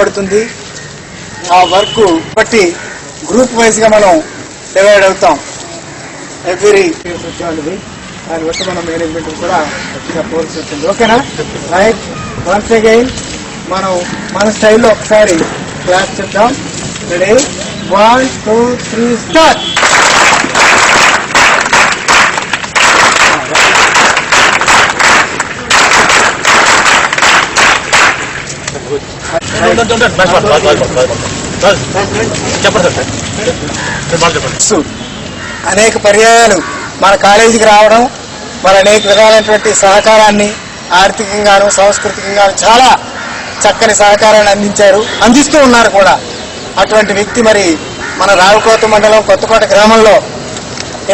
పడుతుంది. ఆ వర్క్ బట్టి గ్రూప్ వైజ్గా మనం డివైడ్ అవుతాం. ఎవ్రీ వాళ్ళది దాన్ని బట్టి మనం మేనేజ్మెంట్ కూడా గట్టిగా పోల్సి వచ్చింది. ఓకేనా? రైట్. వన్స్ అగైన్ మనం మన స్టైల్లో ఒకసారి క్లాస్ చేద్దాం. రెడీ? 1 2 3 స్టార్ట్. అనేక పర్యాయాలు మన కాలేజీకి రావడం, మన అనేక విధాలైనటువంటి సహకారాన్ని ఆర్థికంగాను సాంస్కృతికంగాను చాలా చక్కని సహకారాన్ని అందిస్తూ ఉన్నారు కూడా. అటువంటి వ్యక్తి మరి మన రావుకోట మండలం కొత్తకోట గ్రామంలో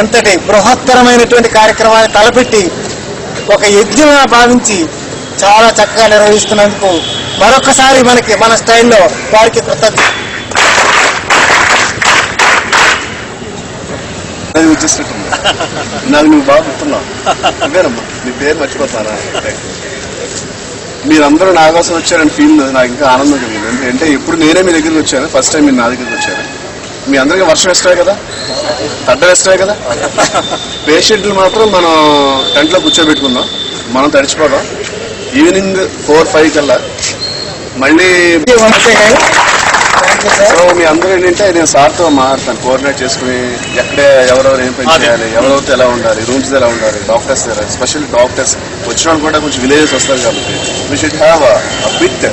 ఎంతటి బృహత్తరమైనటువంటి కార్యక్రమాన్ని తలపెట్టి ఒక యజ్ఞంగా భావించి చాలా చక్కగా నిర్వహిస్తున్నందుకు మరొకసారి మన స్టైల్లో వారికి కృతజ్ఞత. నాకు నువ్వు బాగా గుర్తున్నావు. అదేనమ్మా, నీ పేరు మర్చిపోతానా? మీరందరూ నా కోసం వచ్చారని ఫీల్ నాకు ఇంకా ఆనందం కలిగింది. ఎందుకంటే ఇప్పుడు నేనే మీ దగ్గరికి వచ్చాను, ఫస్ట్ టైం మీరు నా దగ్గరికి వచ్చాను. మీ అందరికీ వర్షం ఇష్టమే కదా, అడ్డం ఇష్టమే కదా. పేషెంట్లు మాత్రం మనం టెంట్లో కూర్చోబెట్టుకుందాం, మనం తడిచిపోదాం. ఈవినింగ్ 4-5 కల్లా మళ్ళీ. సో మీ అందరూ ఏంటంటే నేను సార్తో మాట్లాడతాను, కోఆర్డినేట్ చేసుకుని ఎక్కడ ఎవరెవరు ఏం పని చేయాలి, ఎవరెవరితో ఎలా ఉండాలి, రూమ్స్ ఎలా ఉండాలి, డాక్టర్స్ దగ్గర స్పెషల్ డాక్టర్స్ వచ్చిన వాళ్ళు కూడా కొంచెం విలేజెస్ వస్తారు కాబట్టి we should have a bit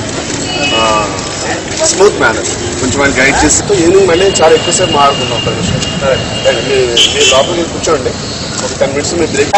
smooth manner. కొంచెం ఆయన గైడ్ చేస్తూ ఈవినింగ్ మళ్ళీ చాలా ఎక్కువసేపు మాట్లాడుకుందాం. 10 నిమిషాలు మీరు లోపలికి కూర్చోండి, ఒక 10 minutes మీరు బ్రేక్.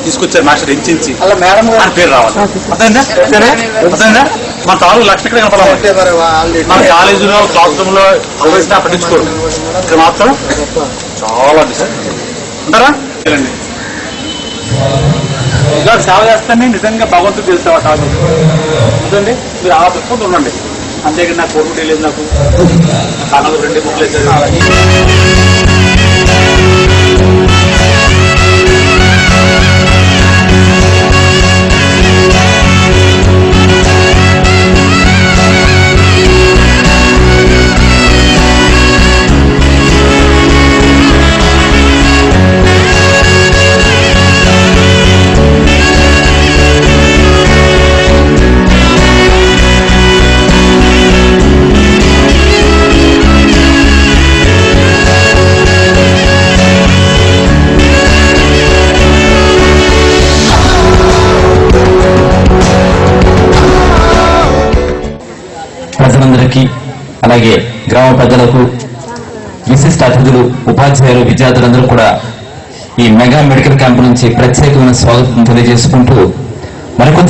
తీసుకొచ్చారు మాస్టర్ ఎంచి అలా మేడం అని పేరు రావాలి. అర్థమైందా? అర్థమైందా? మన తాలూకు లక్ష్యం ఇక్కడ కనపడాలి. మన కాలేజీలో క్లాస్ రూమ్ లో ప్రవేశించిన పట్టించుకోరు. ఇక్కడ మాత్రం చాలా అంటారా? ఇలా సేవ చేస్తానే నిజంగా భగవంతుడు తెలుసు ఆ కాదు. అదండి మీరు ఆ పుస్తకం ఉండండి. అంతేకాదు నాకు కోరుకుంటే లేదు. నాకు కాలంలో 2 బుక్లు వేసారు. ప్రజలందరికీ అలాగే గ్రామ పెద్దలకు విశిష్ట అతిథులు ఉపాధ్యాయులు విద్యార్థులందరూ కూడా ఈ మెగా మెడికల్ క్యాంప్ నుంచి ప్రత్యేకమైన స్వాగతం తెలియజేసుకుంటూ మరికొంత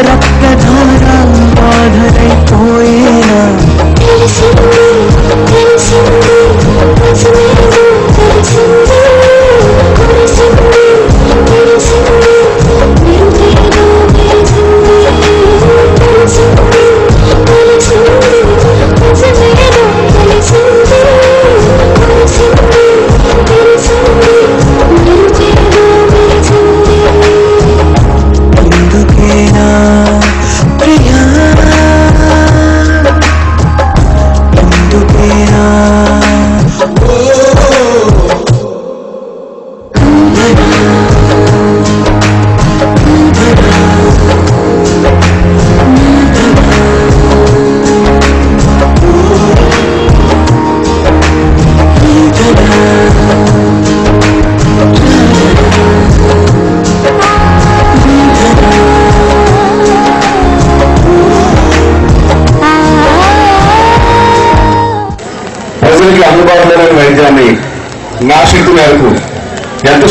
రక్తధార బాధలైపోయినా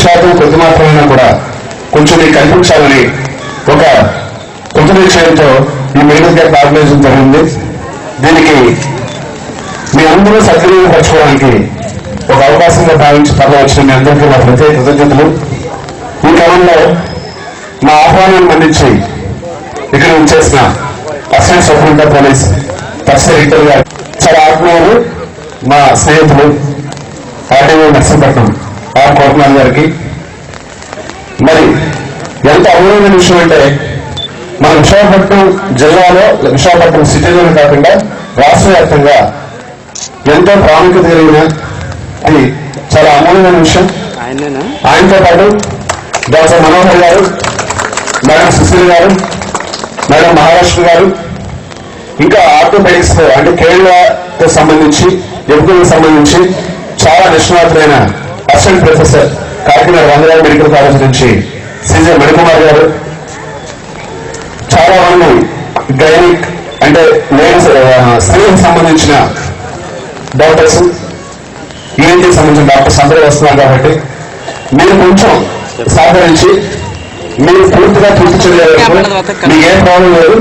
శాతం కొద్ది మాత్రమైనా కూడా కొంచెం మీకు కల్పించాలని ఒక కృత నిశ్చయంతో ఈ మెడికల్ క్యాంప్ ఆర్గనైజేషన్ జరిగింది. దీనికి మీ అందరూ సద్వినియోగపరచుకోవడానికి ఒక అవకాశంగా భావించి త్వరలో వచ్చిన మీ అందరికీ నా ప్రత్యేక కృతజ్ఞతలు. ఈ క్రమంలో మా ఆహ్వానాన్ని మన్నించి ఇక్కడ చేసిన అసిస్టెంట్ సూపరింటెండెంట్ పోలీస్ తహసీల్ రిక్టర్ గారు, చాలా ఆత్మీయులు, మా స్నేహితులు ఆర్టీఓ నర్సీపట్నం ఆర్ కోటనాథ్ గారికి. మరి ఎంత అమూల్యమైన విషయం అంటే మన విశాఖపట్నం జిల్లాలో, విశాఖపట్నం సిటీలోనే కాకుండా రాష్ట్ర వ్యాప్తంగా ఎంతో ప్రాముఖ్యత కలిగిన అది చాలా అమూల్యమైన విషయం. ఆయనతో పాటు డాక్టర్ మనోహర్ గారు, మేడం సుశీల్ గారు, మేడం మహారాష్ట్ర గారు, ఇంకా ఆర్థోపెడిక్స్ అంటే కేరళకు సంబంధించి, ఎముకలకు సంబంధించి చాలా నిష్ణాతులైన assistant professor Kakinada Rangarao medical college నుంచి సిజే మణికుమార్ గారు, చాలా మంది గైనిక్ అంటే లేడీస్ స్త్రీలకు సంబంధించిన డాక్టర్స్, ఈఎన్టీకి సంబంధించిన డాక్టర్స్ అందరూ వస్తున్నారు. కాబట్టి మీరు కొంచెం సహకరించి మీరు పూర్తిగా పూర్తి చేయలేదు, మీకు ఏం ప్రాబ్లం లేదు.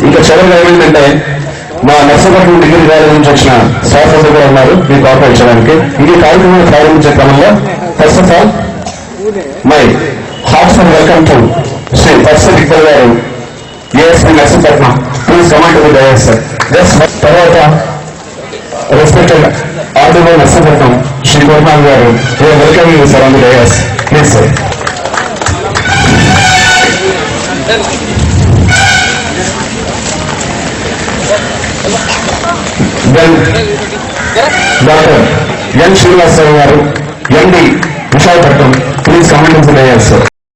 ఇంకా చివరిగా ఏమైందంటే మా నర్సీపట్నం డిగ్రీ కాలేజ్ నుంచి వచ్చిన స్టాఫ్ అందరూ కూడా ఉన్నారు మీకు ఆఫర్ ఇచ్చడానికి. ఈ కార్యక్రమాన్ని ప్రారంభించే క్రమంలో first of all my heartful welcome to Shri తహసీల్ రిక్టర్ garu, ASP Narsipatnam. Please command to the dais sir. తర్వాత respected RTO Narsipatnam Shri Kotanath garu, welcome you sir on the dais. Please sir. Doctor N Srinivasarao garu, MD Visakhapatnam. Please comment to the dais sir.